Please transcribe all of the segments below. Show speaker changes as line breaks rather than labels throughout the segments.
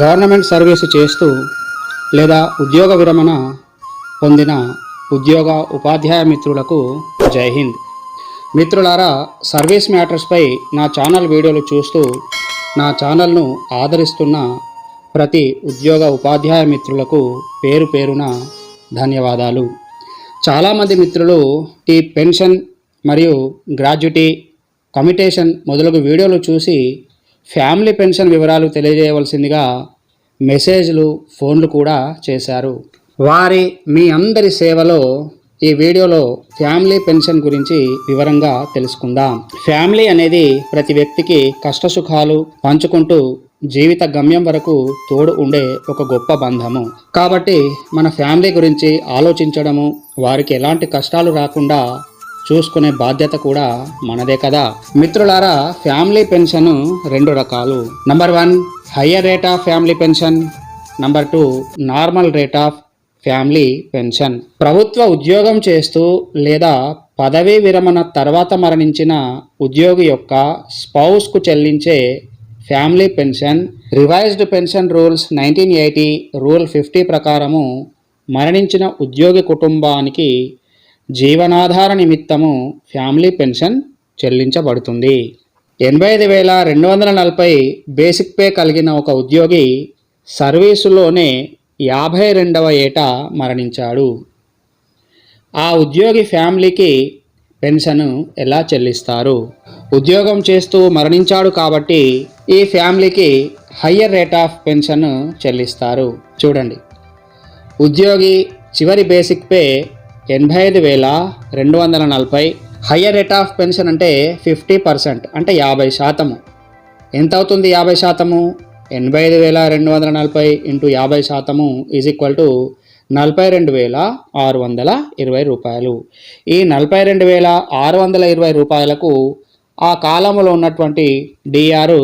Government service చేస్తూ లేదా ఉద్యోగ విరమణ పొందిన ఉద్యోగ ఉపాధ్యాయ మిత్రులకు జై హింద్. మిత్రులారా, సర్వీస్ మ్యాటర్స్పై నా ఛానల్ వీడియోలు చూస్తూ నా ఛానల్ను ఆదరిస్తున్న ప్రతి ఉద్యోగ ఉపాధ్యాయ మిత్రులకు పేరు పేరున ధన్యవాదాలు. చాలామంది మిత్రులు ఈ పెన్షన్ మరియు గ్రాడ్యుటీ, కమిటేషన్ మొదలగు వీడియోలు చూసి ఫ్యామిలీ పెన్షన్ వివరాలు తెలియజేయవలసిందిగా మెసేజ్లు, ఫోన్లు కూడా చేశారు. మీ అందరి సేవలో ఈ వీడియోలో ఫ్యామిలీ పెన్షన్ గురించి వివరంగా తెలుసుకుందాం. ఫ్యామిలీ అనేది ప్రతి వ్యక్తికి కష్టసుఖాలు పంచుకుంటూ జీవిత గమ్యం వరకు తోడు ఉండే ఒక గొప్ప బంధము. కాబట్టి మన ఫ్యామిలీ గురించి ఆలోచించడము, వారికి ఎలాంటి కష్టాలు రాకుండా చూసుకునే బాధ్యత కూడా మనదే కదా. మిత్రులారా, ఫ్యామిలీ పెన్షన్ 2 రకాలు. Number 1 higher rate of family pension, number 2 normal rate of family pension. ప్రభుత్వ ఉద్యోగం చేస్తూ లేదా పదవీ విరమణ తర్వాత మరణించిన ఉద్యోగి యొక్క స్పౌస్కు చెల్లించే family pension revised pension rules 1980 rule 50 ప్రకారము మరణించిన ఉద్యోగి కుటుంబానికి జీవనాధార నిమిత్తము ఫ్యామిలీ పెన్షన్ చెల్లించబడుతుంది. 85,240 బేసిక్ పే కలిగిన ఒక ఉద్యోగి సర్వీసులోనే 52వ ఏట మరణించాడు. ఆ ఉద్యోగి ఫ్యామిలీకి పెన్షన్ ఎలా చెల్లిస్తారు? ఉద్యోగం చేస్తూ మరణించాడు కాబట్టి ఈ ఫ్యామిలీకి హయ్యర్ రేట్ ఆఫ్ పెన్షన్ చెల్లిస్తారు. చూడండి, ఉద్యోగి చివరి basic pay 85,240. Higher rate of pension అంటే 50%, అంటే 50%. ఎంత అవుతుంది 50%? 85,240 ఇంటూ 50% ఈజ్ ఈక్వల్ టు 42,620 రూపాయలు. ఈ 42,620 రూపాయలకు ఆ కాలంలో ఉన్నటువంటి డిఆర్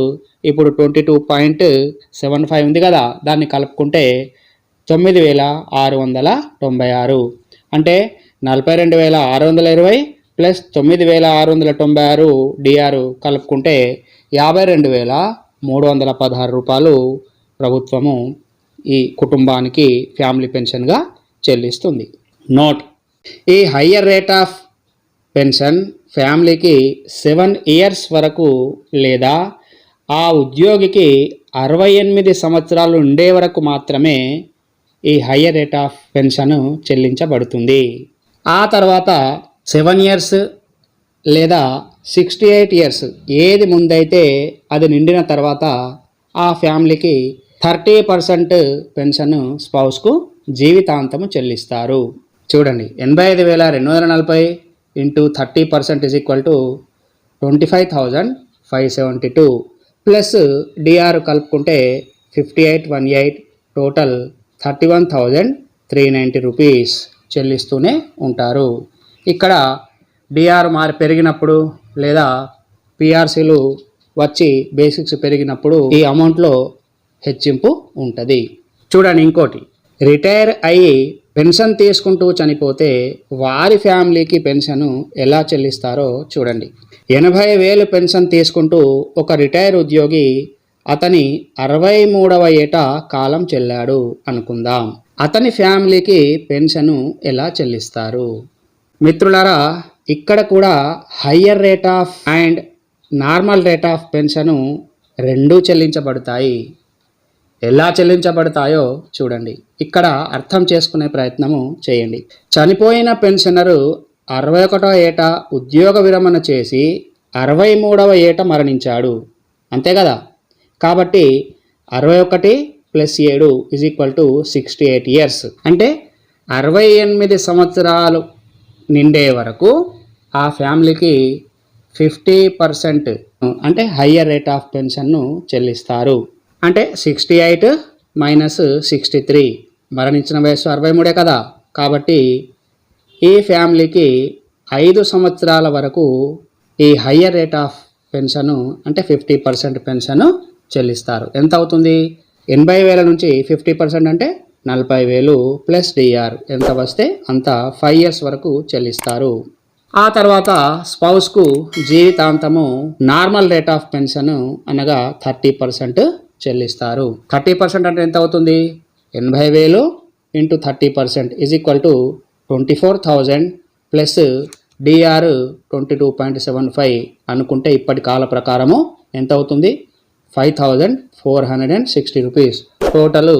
ఇప్పుడు 22.75 ఉంది కదా, దాన్ని కలుపుకుంటే 9,696. అంటే 42,620 ప్లస్ 9,696 డిఆర్ కలుపుకుంటే 52,316 రూపాయలు ప్రభుత్వము ఈ కుటుంబానికి ఫ్యామిలీ పెన్షన్గా చెల్లిస్తుంది. నోట్: ఈ హయ్యర్ రేట్ ఆఫ్ పెన్షన్ ఫ్యామిలీకి 7 ఇయర్స్ వరకు లేదా ఆ ఉద్యోగికి 68 సంవత్సరాలు ఉండే వరకు మాత్రమే ఈ హయ్యర్ రేట్ ఆఫ్ పెన్షన్ చెల్లించబడుతుంది. ఆ తర్వాత 7 ఇయర్స్ లేదా 68 ఇయర్స్ ఏది ముందైతే అది నిండిన తర్వాత ఆ ఫ్యామిలీకి 30% పెన్షన్ స్పౌస్కు జీవితాంతము చెల్లిస్తారు. చూడండి, 85,240 into 30% is equal to 25,572 plus DR కలుపుకుంటే 5818, టోటల్ 31,390 రూపీస్ చెల్లిస్తూనే ఉంటారు. ఇక్కడ డిఆర్ పెరిగినప్పుడు లేదా పిఆర్సీలు వచ్చి బేసిక్స్ పెరిగినప్పుడు ఈ అమౌంట్లో హెచ్చింపు ఉంటుంది. చూడండి, ఇంకోటి, రిటైర్ అయ్యి పెన్షన్ తీసుకుంటూ చనిపోతే వారి ఫ్యామిలీకి పెన్షన్ ఎలా చెల్లిస్తారో చూడండి. 80,000 పెన్షన్ తీసుకుంటూ ఒక రిటైర్ ఉద్యోగి అతని 63వ ఏట కాలం చెల్లాడు అనుకుందాం. అతని ఫ్యామిలీకి పెన్షన్ ఎలా చెల్లిస్తారు? మిత్రులారా, ఇక్కడ కూడా higher rate of and normal rate of pension 2 చెల్లించబడతాయి. ఎలా చెల్లించబడతాయో చూడండి. ఇక్కడ అర్థం చేసుకునే ప్రయత్నము చేయండి. చనిపోయిన పెన్షనరు 61వ ఏట ఉద్యోగ విరమణ చేసి 63వ ఏట మరణించాడు, అంతే కదా. కాబట్టి 61 plus 7 is equal to 68 years. అంటే 68 సంవత్సరాలు నిండే వరకు ఆ ఫ్యామిలీకి 50% అంటే హయ్యర్ రేట్ ఆఫ్ పెన్షన్ను చెల్లిస్తారు. అంటే 68 మైనస్ 63, మరణించిన వయసు 63 కదా. కాబట్టి ఈ ఫ్యామిలీకి 5 సంవత్సరాల వరకు ఈ హయ్యర్ రేట్ ఆఫ్ పెన్షన్ అంటే 50% పెన్షన్ చెల్లిస్తారు. ఎంత అవుతుంది? 80,000 నుంచి 50% అంటే 40,000 ప్లస్ డిఆర్ ఎంత వస్తే అంత 5 ఇయర్స్ వరకు చెల్లిస్తారు. ఆ తర్వాత స్పౌస్కు జీవితాంతము నార్మల్ రేట్ ఆఫ్ పెన్షన్ అనగా 30% చెల్లిస్తారు. 30% అంటే ఎంత అవుతుంది? 80,000 into 30% is equal to 24,000 plus DR 22.75 అనుకుంటే ఇప్పటి కాల ప్రకారము ఎంత అవుతుంది? 5,460 రూపీస్. Total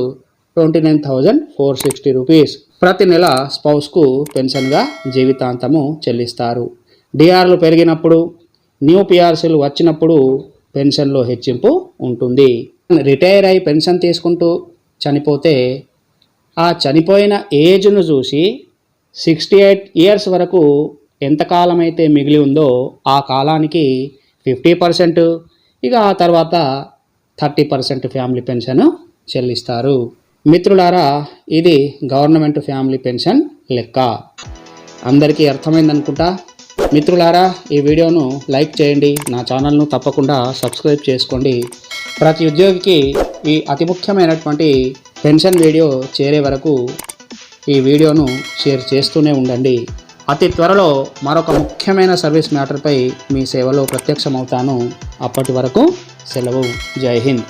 29,460 rupees. ప్రతి నెల స్పౌస్కు పెన్షన్గా జీవితాంతము చెల్లిస్తారు. డిఆర్లు పెరిగినప్పుడు, న్యూ పిఆర్సీలు వచ్చినప్పుడు పెన్షన్లో హెచ్చింపు ఉంటుంది. రిటైర్ అయి పెన్షన్ తీసుకుంటూ చనిపోతే ఆ చనిపోయిన ఏజ్ను చూసి 68 ఇయర్స్ వరకు ఎంతకాలం అయితే మిగిలి ఉందో ఆ కాలానికి 50%, ఇక ఆ తర్వాత 30% ఫ్యామిలీ పెన్షన్ చెల్లిస్తారు. మిత్రులారా, ఇది గవర్నమెంట్ ఫ్యామిలీ పెన్షన్ లెక్క. అందరికీ అర్థమైందనుకుంటా. మిత్రులారా, ఈ వీడియోను లైక్ చేయండి, నా ఛానల్ను తప్పకుండా సబ్స్క్రైబ్ చేసుకోండి. ప్రతి ఉద్యోగికి ఈ అతి ముఖ్యమైనటువంటి పెన్షన్ వీడియో చేరే వరకు ఈ వీడియోను షేర్ చేస్తూనే ఉండండి. అతి త్వరలో మరొక ముఖ్యమైన సర్వీస్ మ్యాటర్పై మీ సేవలో ప్రత్యక్షమవుతాను. అప్పటి వరకు సెలవు. జై హింద్.